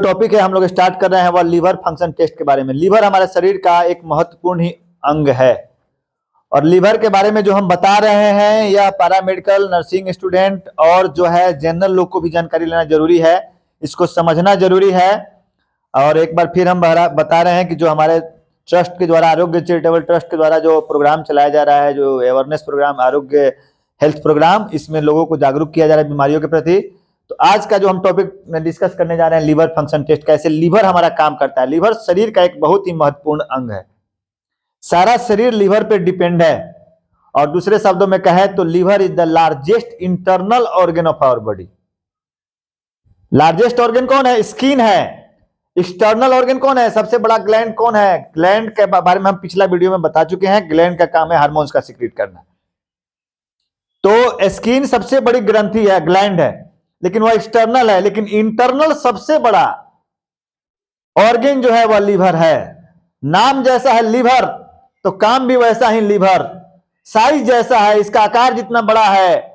Topic है हम लोग स्टार्ट कर रहे हैं वह लीवर फंक्शन टेस्ट के बारे में। लीवर हमारे शरीर का एक महत्वपूर्ण ही अंग है और लीवर के बारे में जो हम बता रहे हैं यह पैरामेडिकल नर्सिंग स्टूडेंट और जो है जनरल लोग को भी जानकारी लेना जरूरी है, इसको समझना जरूरी है। और एक बार फिर हम बता रहे हैं कि जो हमारे ट्रस्ट के द्वारा आरोग्य चैरिटेबल ट्रस्ट के द्वारा जो प्रोग्राम चलाया जा रहा है, जो अवेयरनेस प्रोग्राम आरोग्य हेल्थ प्रोग्राम, इसमें लोगों को जागरूक किया जा रहा है बीमारियों के प्रति। तो आज का जो हम टॉपिक डिस्कस करने जा रहे हैं लीवर फंक्शन टेस्ट, कैसे लीवर हमारा काम करता है। लीवर शरीर का एक बहुत ही महत्वपूर्ण अंग है, सारा शरीर लीवर पे डिपेंड है। और दूसरे शब्दों में कहे तो liver is the largest internal organ of our body. Largest organ कौन है? स्किन है। एक्सटर्नल ऑर्गन कौन है? सबसे बड़ा ग्लैंड कौन है? ग्लैंड के बारे में हम पिछला वीडियो में बता चुके हैं। ग्लैंड का काम है हार्मोन्स का सीक्रेट करना। तो स्किन सबसे बड़ी ग्रंथि है, ग्लैंड है, लेकिन वह एक्सटर्नल है। लेकिन इंटरनल सबसे बड़ा ऑर्गन जो है वह लीवर है। नाम जैसा है लीवर तो काम भी वैसा ही लीवर। साइज जैसा है, इसका आकार जितना बड़ा है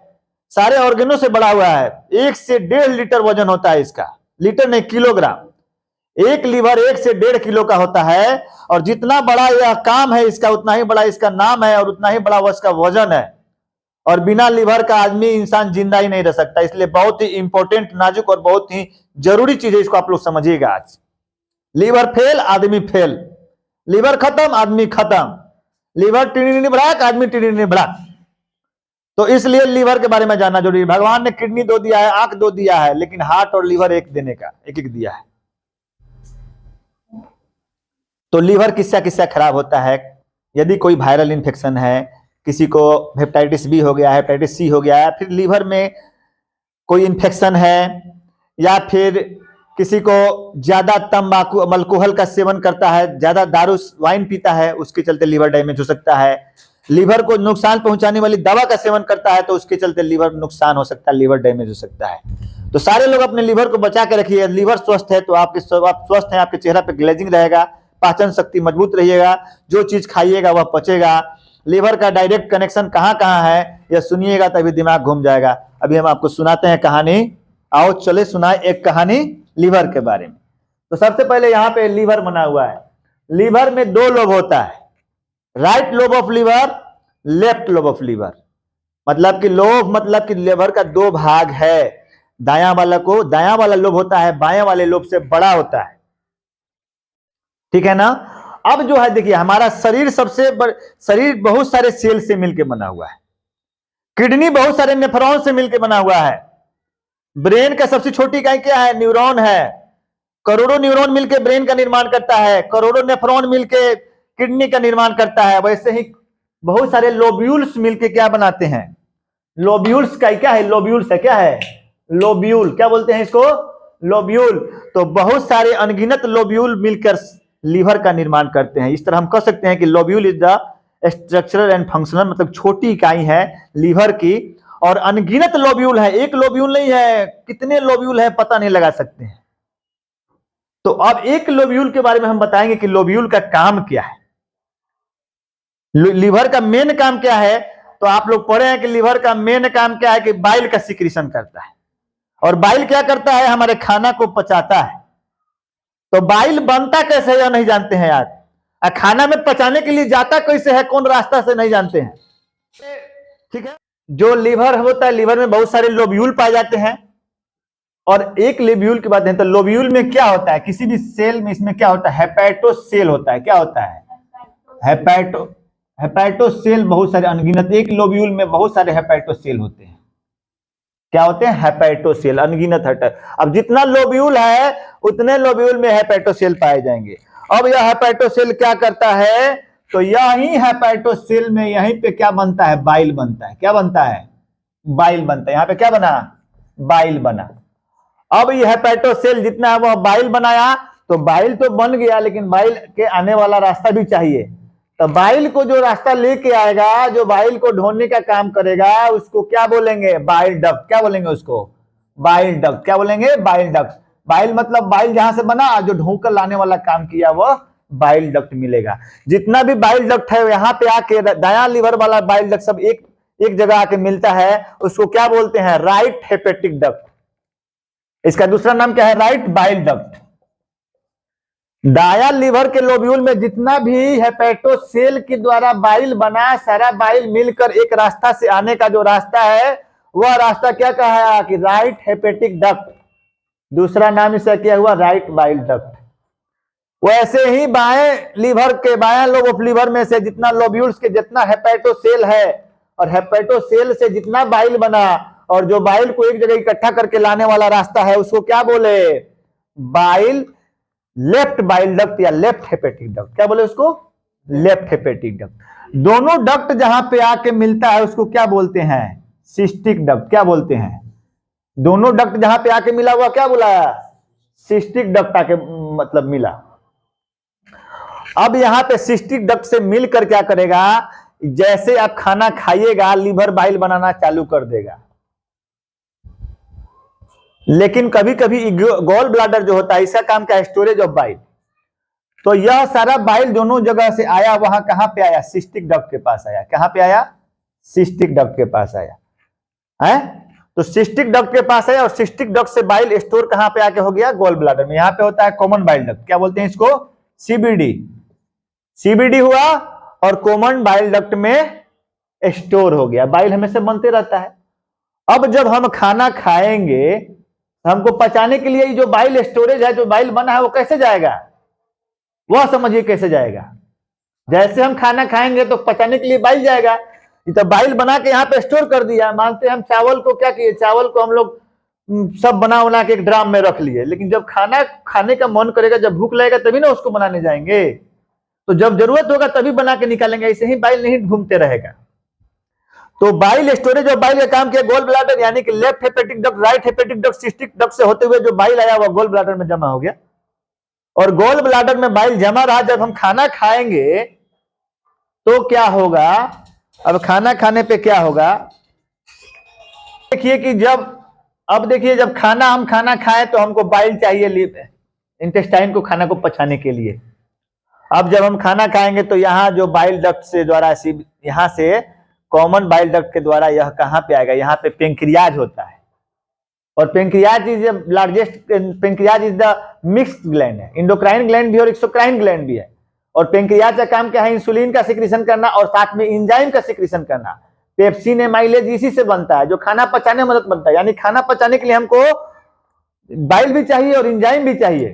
सारे ऑर्गनों से बड़ा हुआ है। 1 से 1.5 लीटर वजन होता है इसका, लीटर नहीं किलोग्राम। एक लीवर 1 से 1.5 किलो का होता है और जितना बड़ा यह काम है इसका उतना ही बड़ा इसका नाम है और उतना ही बड़ा इसका वजन है। और बिना लीवर का आदमी इंसान जिंदा ही नहीं रह सकता। इसलिए बहुत ही इंपॉर्टेंट, नाजुक और बहुत ही जरूरी चीज है, इसको आप लोग समझिएगा। आज लीवर फेल आदमी फेल, लीवर खत्म आदमी खत्म, लीवर टिनी बढ़ाक आदमी टिनी बढ़ाक। तो इसलिए लीवर के बारे में जानना जरूरी है। भगवान ने किडनी 2 दिया है, आंख 2 दिया है, लेकिन हार्ट और लीवर एक देने का एक दिया है। तो लीवर किस्सा किस्सा खराब होता है यदि कोई वायरल इन्फेक्शन है, किसी को हेपेटाइटिस बी हो गया है, हेपेटाइटिस सी हो गया है, फिर लीवर में कोई इन्फेक्शन है, या फिर किसी को ज्यादा तंबाकू अल्कोहल का सेवन करता है, ज्यादा दारू वाइन पीता है, उसके चलते लीवर डैमेज हो सकता है। लीवर को नुकसान पहुंचाने वाली दवा का सेवन करता है तो उसके चलते लीवर नुकसान हो सकता है, लीवर डैमेज हो सकता है। तो सारे लोग अपने लीवर को बचा के रखिए। लीवर स्वस्थ है तो आप स्वस्थ हैं, आपके चेहरा पे ग्लेजिंग रहेगा, पाचन शक्ति मजबूत रहिएगा, जो चीज खाइएगा वह पचेगा। लीवर का डायरेक्ट कनेक्शन कहां कहां है यह सुनिएगा तभी दिमाग घूम जाएगा। अभी हम आपको सुनाते हैं कहानी। आओ चले सुनाए एक कहानी लीवर के बारे में। तो सबसे पहले यहाँ पे लीवर बना हुआ है। लीवर में 2 लोब होता है, right lobe of liver, left lobe of liver. मतलब कि लोब मतलब कि लीवर का 2 भाग है। दायां वाला लोब होता है, बायां वाले लोब से बड़ा होता है, ठीक है ना। अब जो है देखिए हमारा शरीर शरीर बहुत सारे सेल से मिलकर बना हुआ है। किडनी बहुत सारे नेफ्रॉन से मिलकर बना हुआ है। ब्रेन का सबसे छोटी इकाई क्या है? न्यूरॉन है। करोड़ों न्यूरॉन मिलकर ब्रेन का निर्माण करता है, करोड़ों नेफ्रॉन मिलकर किडनी का निर्माण करता है। वैसे ही बहुत सारे लोब्यूल्स मिलकर क्या बनाते हैं? लोब्यूल्स का क्या है? लोब्यूल्स है, क्या है? लोब्यूल। क्या बोलते हैं इसको? लोब्यूल। तो बहुत सारे अनगिनत लोब्यूल मिलकर लीवर का निर्माण करते हैं। इस तरह हम कह सकते हैं कि lobule is the structural and functional, मतलब छोटी इकाई है लीवर की। और अनगिनत लोब्यूल है, एक लोब्यूल नहीं है, कितने लोब्यूल है पता नहीं लगा सकते हैं। तो अब एक लोब्यूल के बारे में हम बताएंगे कि लोब्यूल का काम क्या है, लीवर का मेन काम क्या है। तो आप लोग पढ़े हैं कि लीवर का मेन काम क्या है कि बाइल का सिक्रीशन करता है। और बाइल क्या करता है? हमारे खाना को पचाता है। तो बाइल बनता कैसे है यह नहीं जानते हैं यार। खाना में पचाने के लिए जाता कैसे है, कौन रास्ता से नहीं जानते हैं, ठीक है। जो लीवर होता है, लीवर में बहुत सारे लोब्यूल पाए जाते हैं। और एक लोब्यूल की बात है तो लोब्यूल में क्या होता है? किसी भी सेल में इसमें क्या होता है? हेपेटोसेल होता है। क्या होता है? हेपेटोसेल। बहुत सारे अनगिनत, एक लोब्यूल में बहुत सारे हेपेटोसेल होते हैं। क्या होते हैं? हेपेटोसेल, अनगिनत है। अब जितना लोब्यूल है उतने लोब्यूल में हेपेटोसेल पाए जाएंगे। अब यह हेपेटोसेल क्या करता है? तो यही हेपेटोसेल में यहीं पे क्या बनता है? बाइल बनता है। क्या बनता है? बाइल बनता है। यहाँ पे क्या बना? बाइल बना। अब यह हेपेटोसेल जितना है वह बाइल बनाया, तो बाइल तो बन गया, लेकिन बाइल के आने वाला रास्ता भी चाहिए। तो बाइल को जो रास्ता लेके आएगा, जो बाइल को ढोने का काम करेगा, उसको क्या बोलेंगे? Bile duct. क्या बोलेंगे उसको? Bile duct. क्या बोलेंगे? Bile duct. बाइल मतलब बाइल जहां से बना, जो ढोकर लाने वाला काम किया वह बाइल डक्ट मिलेगा। जितना भी बाइल डक्ट है यहाँ पे आके दायां लीवर वाला बाइल डक्ट सब एक जगह आके मिलता है, उसको क्या बोलते हैं? Right hepatic duct. इसका दूसरा नाम क्या है? Right bile duct. दाया लीवर के लोब्यूल में जितना भी हेपेटोसेल के द्वारा बाइल बना, सारा बाइल मिलकर एक रास्ता से आने का जो रास्ता है वह रास्ता क्या कहा कि राइट हेपेटिक डक्ट, दूसरा नाम इसका क्या हुआ राइट बाइल डक्ट। वैसे ही बाएं लीवर के, बाएं लोब ऑफ लीवर में से जितना लोब्यूल्स के जितना हेपेटोसेल है और हेपेटोसेल से जितना बाइल बना और जो बाइल को एक जगह इकट्ठा करके लाने वाला रास्ता है उसको क्या बोले, बाइल लेफ्ट बाइल डक्ट या लेफ्ट हेपेटिक डक्ट। क्या बोले उसको, लेफ्ट हेपेटिक डक्ट। दोनों डक्ट जहां पे आके मिलता है उसको क्या बोलते हैं, सिस्टिक डक्ट। क्या बोलते हैं, दोनों डक्ट जहां पे आके मिला हुआ क्या बोला, सिस्टिक डक्ट आके मतलब मिला। अब यहां पे सिस्टिक डक्ट से मिलकर क्या करेगा, जैसे आप खाना खाइएगा लीवर बाइल बनाना चालू कर देगा। लेकिन कभी कभी गॉल ब्लैडर जो होता है इसका काम क्या है, स्टोरेज ऑफ बाइल। तो यह सारा बाइल दोनों जगह से आया, वहां कहां पे आया, सिस्टिक डक्ट के पास आया। कहां पे आया, सिस्टिक डक्ट के पास आया है। तो सिस्टिक डक्ट के पास आया और सिस्टिक डक्ट से बाइल स्टोर कहां पे आके हो गया, गॉल ब्लैडर में। यहां पे होता है कॉमन बाइल डक्ट, क्या बोलते हैं इसको, सीबीडी। सीबीडी हुआ और कॉमन बाइल डक्ट में स्टोर हो गया, बाइल हमेशा बनते रहता है। अब जब हम खाना खाएंगे हमको पचाने के लिए जो बाइल स्टोरेज है, जो बाइल बना है वो कैसे जाएगा, वह समझिए कैसे जाएगा। जैसे हम खाना खाएंगे तो पचाने के लिए बाइल जाएगा, तो बाइल बना के यहाँ पे स्टोर कर दिया। मानते हैं हम चावल को क्या किए, चावल को हम लोग सब बना के एक ड्राम में रख लिए, लेकिन जब खाना खाने का मन करेगा, जब भूख लगेगा तभी ना उसको बनाने जाएंगे। तो जब जरूरत होगा तभी बना के निकालेंगे, ऐसे ही बाइल नहीं घूमते रहेगा। तो बाइल स्टोरेज और बाइल का काम किया गोल ब्लैडर, यानी कि left hepatic duct, right hepatic duct, cystic duct से होते हुए जो बाइल आया वह गोल ब्लैडर में जमा हो गया। और गोल ब्लैडर में बाइल जमा रहा, जब हम खाना खाएंगे तो क्या होगा, अब खाना खाने पे क्या होगा, देखिए कि जब हम खाना खाएं तो हमको बाइल चाहिए इंटेस्टाइन को, खाना को पचाने के लिए। अब जब हम खाना खाएंगे तो यहाँ जो बाइल डक्ट से द्वारा, यहाँ से कॉमन बाइल डक्ट के द्वारा यह कहां पे आएगा, यहाँ पे पेंक्रियाज होता है। और pancreas is largest, pancreas is the mixed gland है, इंडोक्राइन ग्लैंड भी और एक्सोक्राइन ग्लैंड भी है। और पेंक्रियाज का काम क्या है, इंसुलिन का सिक्रीशन करना और साथ में एंजाइम का सिक्रीशन करना। पेप्सिन एमाइलेज इसी से बनता है, जो खाना पचाने में मदद बनता है। यानी खाना पचाने के लिए हमको बाइल भी चाहिए और एंजाइम भी चाहिए।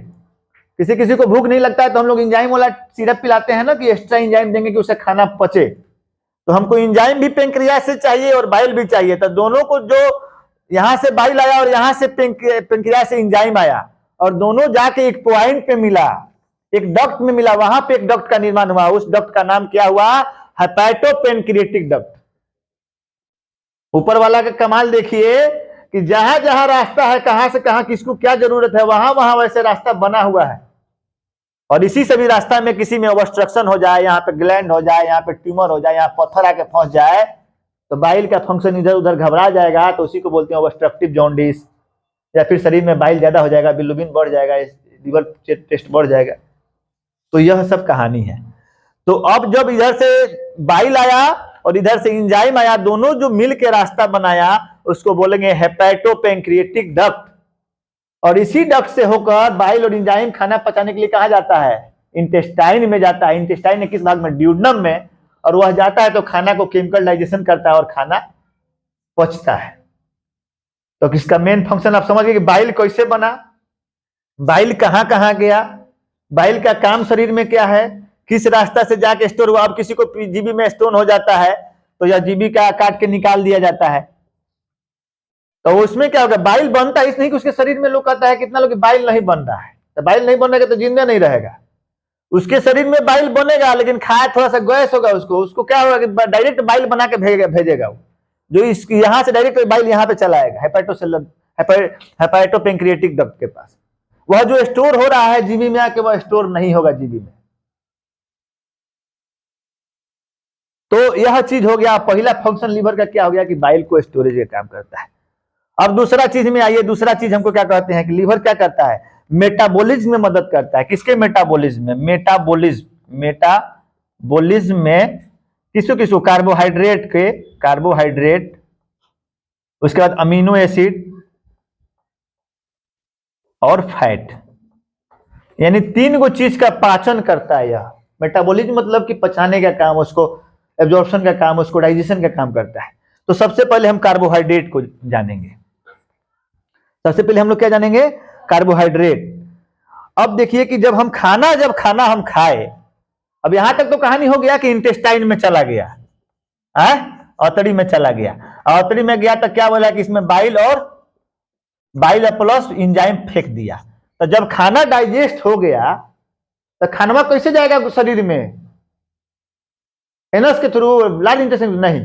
किसी किसी को भूख नहीं लगता है तो हम लोग एंजाइम वाला सिरप पिलाते हैं ना, कि एक्स्ट्रा एंजाइम देंगे कि उससे खाना पचे। तो हमको एंजाइम भी पेंक्रियाज से चाहिए और बाइल भी चाहिए। तो दोनों को, जो यहां से बाइल आया और यहां से पेंक्रियाज से एंजाइम आया, और दोनों जाके एक पॉइंट पे मिला, एक डक्ट में मिला, वहां पे एक डक्ट का निर्माण हुआ। उस डक्ट का नाम क्या हुआ, हेपेटोपेंक्रियाटिक डक्ट। ऊपर वाला का कमाल देखिए कि जहां जहां रास्ता है, कहां से कहां किसको क्या जरूरत है, वहां वहां वैसे रास्ता बना हुआ है। और इसी सभी रास्ता में किसी में ऑब्स्ट्रक्शन हो जाए, यहाँ पे ग्लैंड हो जाए, यहाँ पे ट्यूमर हो जाए, यहाँ पत्थर आके फंस जाए, तो बाइल का फंक्शन इधर उधर घबरा जाएगा, तो उसी को बोलते हैं ऑब्स्ट्रक्टिव जॉन्डिस। या फिर शरीर में बाइल ज्यादा हो जाएगा, बिलिरुबिन बढ़ जाएगा, लीवर टेस्ट बढ़ जाएगा। तो यह सब कहानी है। तो अब जब इधर से बाइल आया और इधर से एंजाइम आया, दोनों जो मिल के रास्ता बनाया उसको बोलेंगे हेपेटोपेंक्रियाटिक डक्ट। और इसी डक्ट से होकर बाइल और एंजाइम खाना पचाने के लिए कहा जाता है, इंटेस्टाइन में जाता है। इंटेस्टाइन ने किस भाग में, ड्यूडनम में। और वह जाता है तो खाना को केमिकल डाइजेशन करता है और खाना पचता है। तो किसका मेन फंक्शन आप समझ गए कि बाइल कैसे बना, बाइल कहां कहां गया, बाइल का काम शरीर में क्या है, किस रास्ता से जाके स्टोर हुआ। अब किसी को जीबी में स्टोन हो जाता है तो यह जीबी का काट के निकाल दिया जाता है। तो उसमें क्या होगा, बाइल बनता है, इस नहीं कि उसके शरीर में लोग कहता है कितना लोग बाइल नहीं बन रहा है, तो बाइल नहीं बनेगा तो जिंदा नहीं रहेगा। उसके शरीर में बाइल बनेगा, लेकिन खाया थोड़ा सा गैस होगा, उसको क्या होगा कि डायरेक्ट बाइल बना के भेजेगा वो, जो इस यहां से डायरेक्ट बाइल यहां पे चला आएगा हेपेटोपेंक्रियाटिक डक्ट के पास। वह जो स्टोर हो रहा है जीबी में आके, वह स्टोर नहीं होगा जीबी में। तो यह चीज हो गया, पहला फंक्शन लीवर का क्या हो गया कि बाइल को स्टोरेज का काम करता है। अब दूसरा चीज में आइए, दूसरा चीज हमको क्या कहते हैं कि लीवर क्या करता है, मेटाबॉलिज्म में मदद करता है। किसके मेटाबॉलिज्म में, मेटाबॉलिज्म में किसको कार्बोहाइड्रेट के, कार्बोहाइड्रेट, उसके बाद अमीनो एसिड और फैट, यानी 3 गो चीज का पाचन करता है यह। मेटाबॉलिज्म मतलब कि पचाने का काम, उसको एब्जॉर्प्शन का काम, उसको डाइजेशन का काम करता है। तो सबसे पहले हम कार्बोहाइड्रेट को जानेंगे। सबसे पहले हम लोग क्या जानेंगे? कार्बोहाइड्रेट। अब देखिए कि जब खाना हम खाए, अब यहां तक तो कहानी हो गया कि इंटेस्टाइन में चला गया, औतड़ी में चला गया। औतड़ी में गया तो क्या बोला कि इसमें बाइल प्लस एंजाइम फेंक दिया। तो जब खाना डाइजेस्ट हो गया तो खाना कैसे जाएगा शरीर में? एनस के थ्रू, लार्ज इंटेस्टाइन नहीं,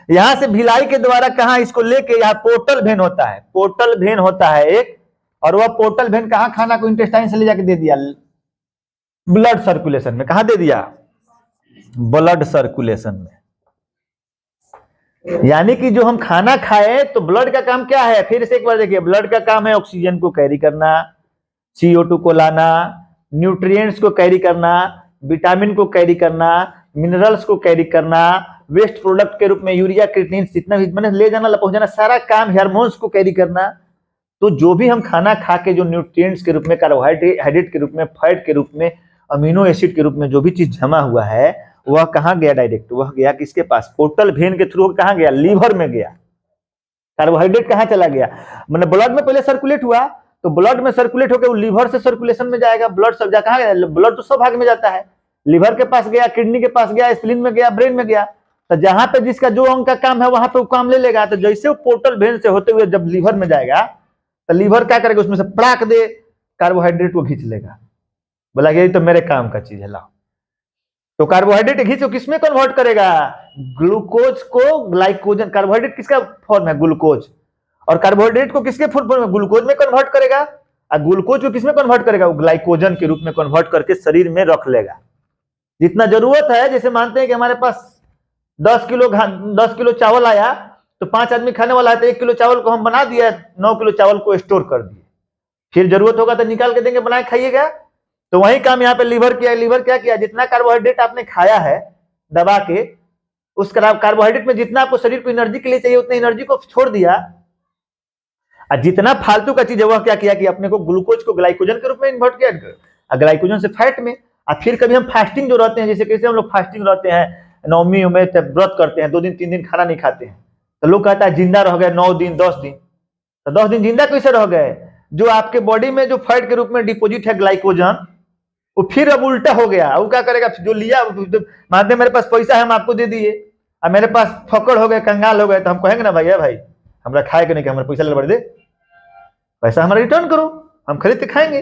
यहां से भिलाई के द्वारा कहा इसको लेके यहाँ पोर्टल वेन होता है, पोर्टल वेन होता है एक, और वह पोर्टल वेन कहा खाना को इंटेस्टाइन से ले जाके दे दिया ब्लड सर्कुलेशन में। कहा दे दिया? ब्लड सर्कुलेशन में। यानी कि जो हम खाना खाए तो ब्लड का काम क्या है? फिर से एक बार देखिए, ब्लड का काम है ऑक्सीजन को कैरी करना, CO2 को लाना, न्यूट्रिएंट्स को कैरी करना, विटामिन को कैरी करना, मिनरल्स को कैरी करना, वेस्ट प्रोडक्ट के रूप में यूरिया, क्रिएटिनिन, जितना भी मैंने ले जाना पहुंचाना, सारा काम हार्मोन्स को कैरी करना। तो जो भी हम खाना खा के जो न्यूट्रिएंट्स के रूप में, कार्बोहाइड्रेट के रूप में, फैट के रूप में, अमीनो एसिड के रूप में जो भी चीज जमा हुआ है वह कहाँ गया? डायरेक्ट वह गया किसके पास? पोर्टल वेन के थ्रू कहाँ गया? लीवर में गया। कार्बोहाइड्रेट कहाँ चला गया? मतलब ब्लड में पहले सर्कुलेट हुआ, तो ब्लड में सर्कुलेट होकर लीवर से सर्कुलेशन में जाएगा। ब्लड सब जा कहाँ गया? ब्लड तो सब भाग में जाता है, लीवर के पास गया, किडनी के पास गया, स्प्लीन में गया, ब्रेन में गया। तो जहां पे जिसका जो अंग का काम है वहां पे वो काम ले लेगा। तो जैसे वो पोर्टल वेन से होते हुए जब लीवर में जाएगा तो लीवर क्या करेगा? उसमें से पटाक दे कार्बोहाइड्रेट को खींच लेगा, बोला यही तो मेरे काम का चीज है, लाओ। तो कार्बोहाइड्रेट खींच किसमें कन्वर्ट करेगा? ग्लूकोज को ग्लाइकोजन। कार्बोहाइड्रेट किसका फॉर्म है? ग्लूकोज। और कार्बोहाइड्रेट को किसके फॉर्म में? ग्लूकोज में कन्वर्ट करेगा। और ग्लूकोज को किसमें कन्वर्ट करेगा? वो ग्लाइकोजन के रूप में कन्वर्ट करके शरीर में रख लेगा। जितना जरूरत है, जैसे मानते हैं कि हमारे पास 10 किलो चावल आया, तो 5 आदमी खाने वाला है, तो 1 किलो चावल को हम बना दिया, 9 किलो चावल को स्टोर कर दिए, फिर जरूरत होगा तो निकाल के देंगे, बनाए खाइएगा। तो वही काम यहाँ पे लीवर किया। लीवर क्या किया? जितना कार्बोहाइड्रेट आपने खाया है दबा के, उस कार्बोहाइड्रेट में जितना आपको शरीर को एनर्जी के लिए चाहिए उतनी एनर्जी को छोड़ दिया, और जितना फालतू का चीज है वह क्या किया कि अपने को ग्लूकोज को ग्लाइकोजन के रूप में इन्वर्ट किया, ग्लाइकोजन से फैट में। और फिर कभी हम फास्टिंग जो रहते हैं, जैसे कैसे हम लोग फास्टिंग रहते हैं, नवमी में व्रत करते हैं, 2 दिन 3 दिन खाना नहीं खाते हैं, तो लोग कहता है जिंदा रह गए 9 दिन 10 दिन। तो 10 दिन जिंदा कैसे रह गए? जो आपके बॉडी में जो फैट के रूप में डिपोजिट है ग्लाइकोजन, वो फिर अब उल्टा हो गया। वो क्या करेगा? जो लिया, मानते मेरे पास पैसा है हम आपको दे दिए, और मेरे पास फकड़ हो गए, कंगाल हो गए, तो हम कहेंगे ना भाई हमरा खाए के नहीं कि हमारे पैसा ले बढ़ दे, पैसा हमारा रिटर्न करो, हम खरीद के खाएंगे।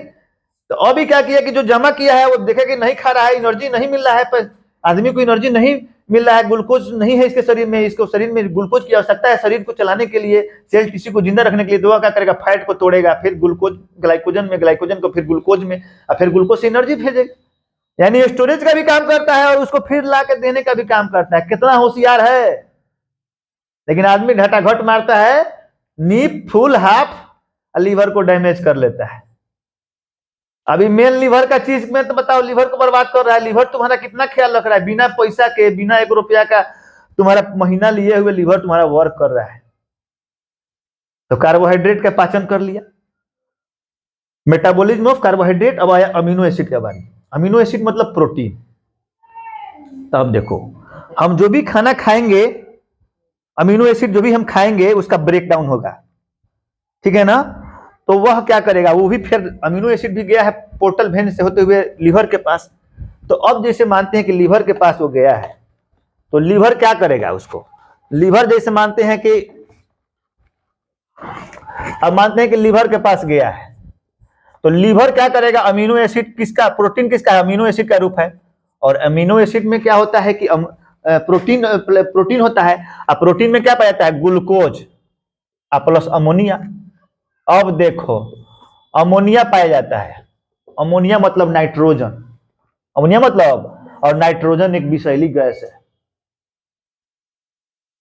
तो अभी क्या किया कि जो जमा किया है वो देखे कि नहीं खा रहा है, एनर्जी नहीं मिल रहा है, आदमी को एनर्जी नहीं मिल रहा है, ग्लूकोज नहीं है इसके शरीर में, इसको शरीर में ग्लूकोज की आवश्यकता है शरीर को चलाने के लिए, सेल टिश्यू को जिंदा रखने के लिए। तो वह क्या करेगा? फैट को तोड़ेगा, फिर ग्लूकोज ग्लाइकोजन में, ग्लाइकोजन को फिर ग्लूकोज में, और फिर ग्लूकोज से एनर्जी भेजेगा। यानी स्टोरेज का भी काम करता है और उसको फिर ला के देने का भी काम करता है। कितना होशियार है! लेकिन आदमी घटाघट मारता है, नीप फुल हाफ, लीवर को डैमेज कर लेता है। अभी मेन लीवर का चीज में तो बताओ, लीवर को बर्बाद कर रहा है। लीवर तुम्हारा कितना ख्याल रख रहा है, बिना पैसा के, बिना 1 रुपया का तुम्हारा महीना लिए हुए लीवर तुम्हारा वर्क कर रहा है। तो कार्बोहाइड्रेट का पाचन कर लिया, मेटाबॉलिज्म ऑफ कार्बोहाइड्रेट। अब आया अमीनो एसिड का बारे। अमीनो एसिड मतलब प्रोटीन। तो अब देखो, हम जो भी खाना खाएंगे, अमीनो एसिड जो भी हम खाएंगे उसका ब्रेक डाउन होगा, ठीक है ना? तो वह क्या करेगा? वो भी फिर अमीनो एसिड भी गया है पोर्टल वेन से होते हुए लीवर के पास। तो अब जैसे मानते हैं कि लीवर के पास वो गया है, तो लीवर क्या करेगा उसको? लीवर जैसे मानते हैं कि, अब मानते हैं कि लीवर के पास गया है, तो लीवर क्या करेगा? अमीनो एसिड किसका, प्रोटीन किसका है? अमीनो एसिड का रूप है। और अमीनो एसिड में क्या होता है कि प्रोटीन होता है, और प्रोटीन में क्या पाया जाता है? Glucose plus ammonia. अब देखो, अमोनिया पाया जाता है। अमोनिया मतलब नाइट्रोजन, अमोनिया मतलब, और नाइट्रोजन एक विषैली गैस है।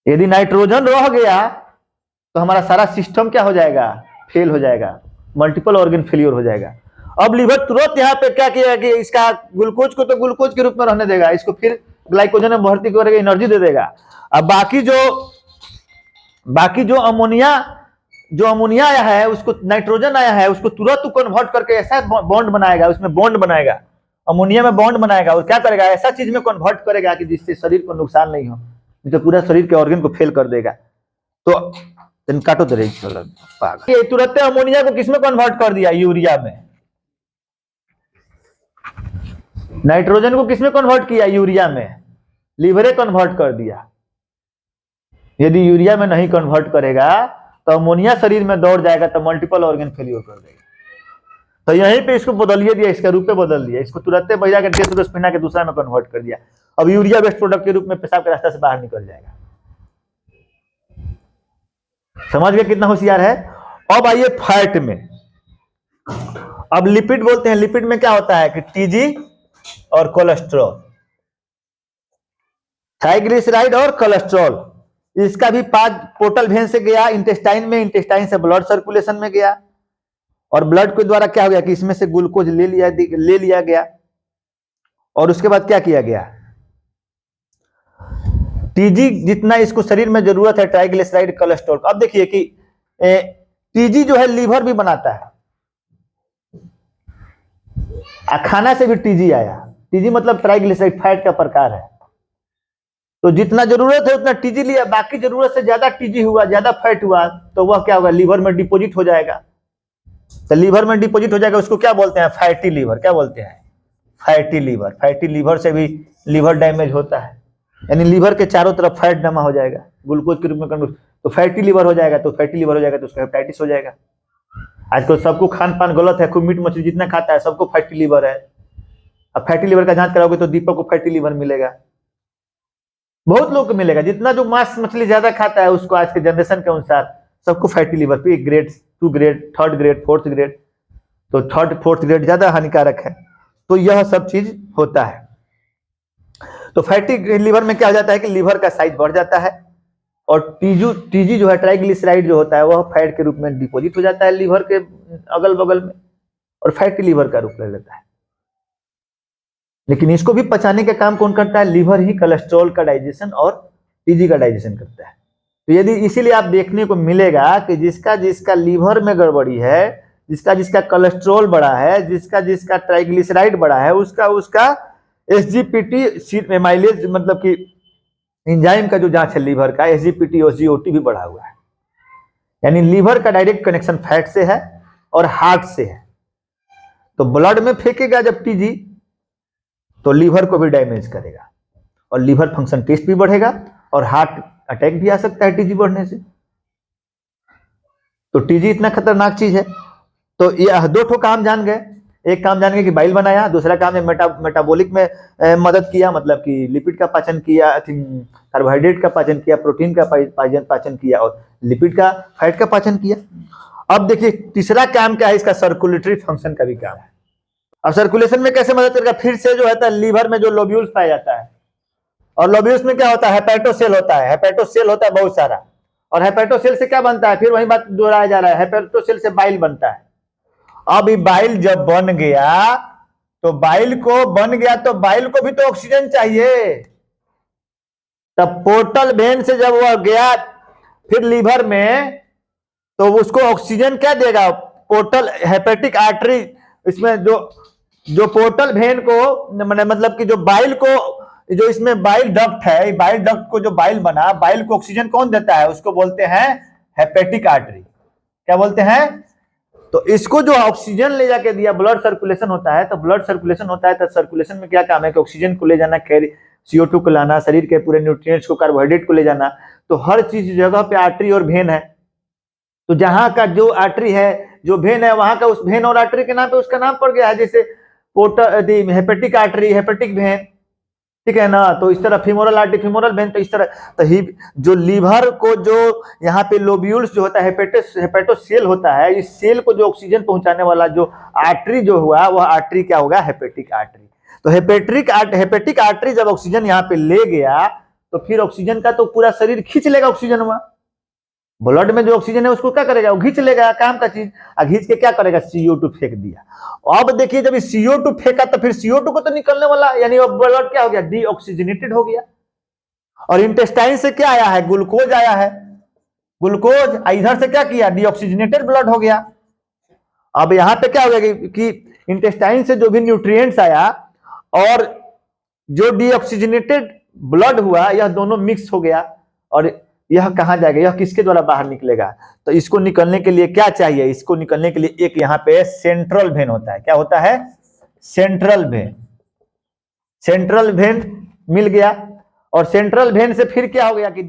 यदि नाइट्रोजन रह गया तो हमारा सारा सिस्टम क्या हो जाएगा? फेल हो जाएगा, मल्टीपल ऑर्गन फेलियर हो जाएगा। अब लीवर तुरंत यहाँ पे क्या किया कि इसका ग्लूकोज को तो ग्लूकोज के रूप में रहने देगा, इसको फिर ग्लाइकोजन में भर्ती करके एनर्जी दे देगा। अब बाकी जो अमोनिया जो अमोनिया आया है उसको, नाइट्रोजन आया है उसको तुरंत कन्वर्ट करके ऐसा बॉन्ड बनाएगा, उसमें बॉन्ड बनाएगा, अमोनिया में बॉन्ड बनाएगा और क्या करेगा, ऐसा चीज में कन्वर्ट करेगा कि जिससे शरीर को नुकसान नहीं हो, तो पूरा शरीर के ऑर्गन को फेल कर देगा। तो काटो तो रही तुरंत अमोनिया को किसमें कन्वर्ट कर दिया, यूरिया में। नाइट्रोजन को किसमें कन्वर्ट किया, यूरिया में। लीवरे कन्वर्ट कर दिया। यदि यूरिया में नहीं कन्वर्ट करेगा तो अमोनिया शरीर में दौड़ जाएगा तो मल्टीपल ऑर्गन फेलियर कर देगा। तो यहीं पे इसको बदलिए दिया, इसका रूप में बदल दिया, इसको तुरंत बजा के डेसोस्पिना के दूसरा में कन्वर्ट कर दिया। अब यूरिया बेस्ड प्रोडक्ट के रूप में पेशाब के रास्ते से बाहर निकल जाएगा। समझ गए कितना होशियार है। अब आइए फैट में। अब लिपिड बोलते हैं। लिपिड में क्या होता है कि टीजी और कोलेस्ट्रॉल, ट्राइग्लिसराइड और कोलेस्ट्रॉल। इसका भी पाथ पोर्टल वेन से गया इंटेस्टाइन में, इंटेस्टाइन से ब्लड सर्कुलेशन में गया और ब्लड के द्वारा क्या हो गया कि इसमें से ग्लूकोज ले लिया गया और उसके बाद क्या किया गया, टीजी जितना इसको शरीर में जरूरत है ट्राइग्लिसराइड कोलेस्ट्रॉल। अब देखिए कि टीजी जो है लीवर भी बनाता है, खाना से भी टीजी आया। टीजी मतलब ट्राइग्लिसराइड, फैट का प्रकार है। तो जितना जरूरत है उतना टीजी लिया, बाकी जरूरत से ज्यादा टीजी हुआ, ज्यादा फैट हुआ तो वह क्या होगा, लीवर में डिपोजिट हो जाएगा। तो लीवर में डिपोजिट हो जाएगा, उसको क्या बोलते हैं, फैटी लीवर। क्या बोलते हैं, फैटी लीवर। फैटी लीवर से भी लीवर डैमेज होता है, यानी लीवर के चारों तरफ फैट जमा हो जाएगा ग्लूकोज के रूप में कन्वर्ट, तो फैटी लीवर हो जाएगा। तो फैटी लीवर हो जाएगा तो उसका हेपेटाइटिस हो जाएगा। आजकल सबको खान पान गलत है, खूब मीट मछली जितना खाता है सबको फैटी लीवर है। अब फैटी लीवर का जांच कराओगे तो दीपक को फैटी लीवर मिलेगा, बहुत लोग को मिलेगा। जितना जो मांस मछली ज्यादा खाता है उसको आज के जनरेशन के अनुसार सबको फैटी लीवर पे 1 grade, 2 grade, 3rd grade, 4th grade, तो 3rd 4th ग्रेड ज्यादा हानिकारक है। तो यह सब चीज होता है। तो फैटी लीवर में क्या हो जाता है कि लीवर का साइज बढ़ जाता है और टीजी जो है ट्राइग्लिसराइड जो होता है वह फैट के रूप में डिपोजिट हो जाता है लीवर के अगल बगल में और फैटी लीवर का रूप ले लेता है। लेकिन इसको भी पचाने का काम कौन करता है, लीवर ही कोलेस्ट्रॉल का डाइजेशन और टीजी का डाइजेशन करता है। तो यदि इसीलिए आप देखने को मिलेगा कि जिसका जिसका लीवर में गड़बड़ी है, जिसका जिसका कोलेस्ट्रॉल बढ़ा है, जिसका जिसका ट्राइग्लिसराइड बढ़ा है, उसका एसजीपीटी माइलेज मतलब कि एंजाइम का जो जांच है लीवर का, एसजीपीटी और जीओटी भी बढ़ा हुआ है। यानी लीवर का डायरेक्ट कनेक्शन फैट से है और हार्ट से है। तो ब्लड में फेंकेगा जब टीजी तो लीवर को भी डैमेज करेगा और लीवर फंक्शन टेस्ट भी बढ़ेगा और हार्ट अटैक भी आ सकता है टीजी बढ़ने से। तो टीजी इतना खतरनाक चीज है। तो ये 2 ठो काम जान गए। एक काम जान गए कि बाइल बनाया, दूसरा काम है मेटाबॉलिक में मदद किया, मतलब कि लिपिड का पाचन किया, कार्बोहाइड्रेट का पाचन किया, प्रोटीन का पाचन किया और लिपिड का, फैट का पाचन किया। अब देखिए तीसरा काम क्या है इसका, सर्कुलेटरी फंक्शन का भी काम है। अब सर्कुलेशन में कैसे मदद करेगा, फिर से जो है लीवर में जो लोब्यूल्स पाया जाता है और लोब्यूल्स में क्या होता है, हेपेटोसेल होता है। हेपेटोसेल होता है बहुत सारा और हेपेटोसेल से क्या बनता है, फिर वही बात दोहराया जा रहा है, हेपेटोसेल से बाइल बनता है। अब ये बाइल जब बन गया तो बाइल को भी तो ऑक्सीजन चाहिए। तब पोर्टल वेन से जब वह गया फिर लीवर में तो उसको ऑक्सीजन क्या देगा, पोर्टल हेपेटिक आर्टरी, इसमें जो पोर्टल वेन को मतलब कि जो बाइल को, जो इसमें बाइल डक्ट है, बाइल डक्ट को जो बाइल बना, बाइल को ऑक्सीजन कौन देता है, उसको बोलते हैं हेपेटिक आर्टरी। क्या बोलते हैं, तो इसको जो ऑक्सीजन ले जाके दिया, ब्लड सर्कुलेशन होता है, तो ब्लड सर्कुलेशन होता है तो सर्कुलेशन में क्या काम है कि ऑक्सीजन को ले जाना, CO2 को लाना, शरीर के पूरे न्यूट्रिएंट्स को, कार्बोहाइड्रेट को ले जाना। तो हर चीज जगह पे आर्टरी और वेन है। तो जहां का जो आर्टरी है, जो वेन है, वहां का उस वेन और आर्टरी के नाम पे उसका नाम पड़ गया है। जैसे portal hepatic artery, hepatic when, ठीक है ना। तो इस तरह फीमोरल आर्टरी, फीमोरल वेन, तो इस तरह तो जो लीवर को जो यहाँ पे लोब्यूल्स जो होता है, हेपेटोसेल होता है, इस सेल को जो ऑक्सीजन पहुंचाने वाला जो आर्टरी जो हुआ, वह आर्टरी क्या होगा, हेपेटिक आर्टरी। तो हेपेटिक आर्टरी जब ऑक्सीजन यहाँ पे ले गया तो फिर ऑक्सीजन का तो पूरा शरीर खींच लेगा ऑक्सीजन हुआ। ब्लड में जो ऑक्सीजन है उसको क्या करेगा, वो खींच लेगा, काम का चीज। खींच के क्या करेगा, CO2 फेंक दिया। अब देखिए जब CO2 फेंका तो फिर CO2 को तो निकलने वाला, यानी वो ब्लड क्या हो गया, डीऑक्सीजनेटेड हो गया। और इंटेस्टाइन से क्या आया है, ग्लूकोज आया है। ग्लूकोज, इधर से क्या किया, डीऑक्सीजनेटेड ब्लड हो गया। अब यहां पे क्या हो गया कि इंटेस्टाइन से जो भी न्यूट्रिएंट्स आया और जो डीऑक्सीजनेटेड ब्लड हुआ, यह दोनों मिक्स हो गया और यह कहां जाएगा, यह किसके द्वारा बाहर निकलेगा। तो इसको निकलने के लिए क्या चाहिए, इसको निकलने के लिए एक यहाँ पे सेंट्रल वेन होता है। क्या होता है, सेंट्रल वेन। सेंट्रल वेन मिल गया और सेंट्रल वेन से फिर क्या हो गया कि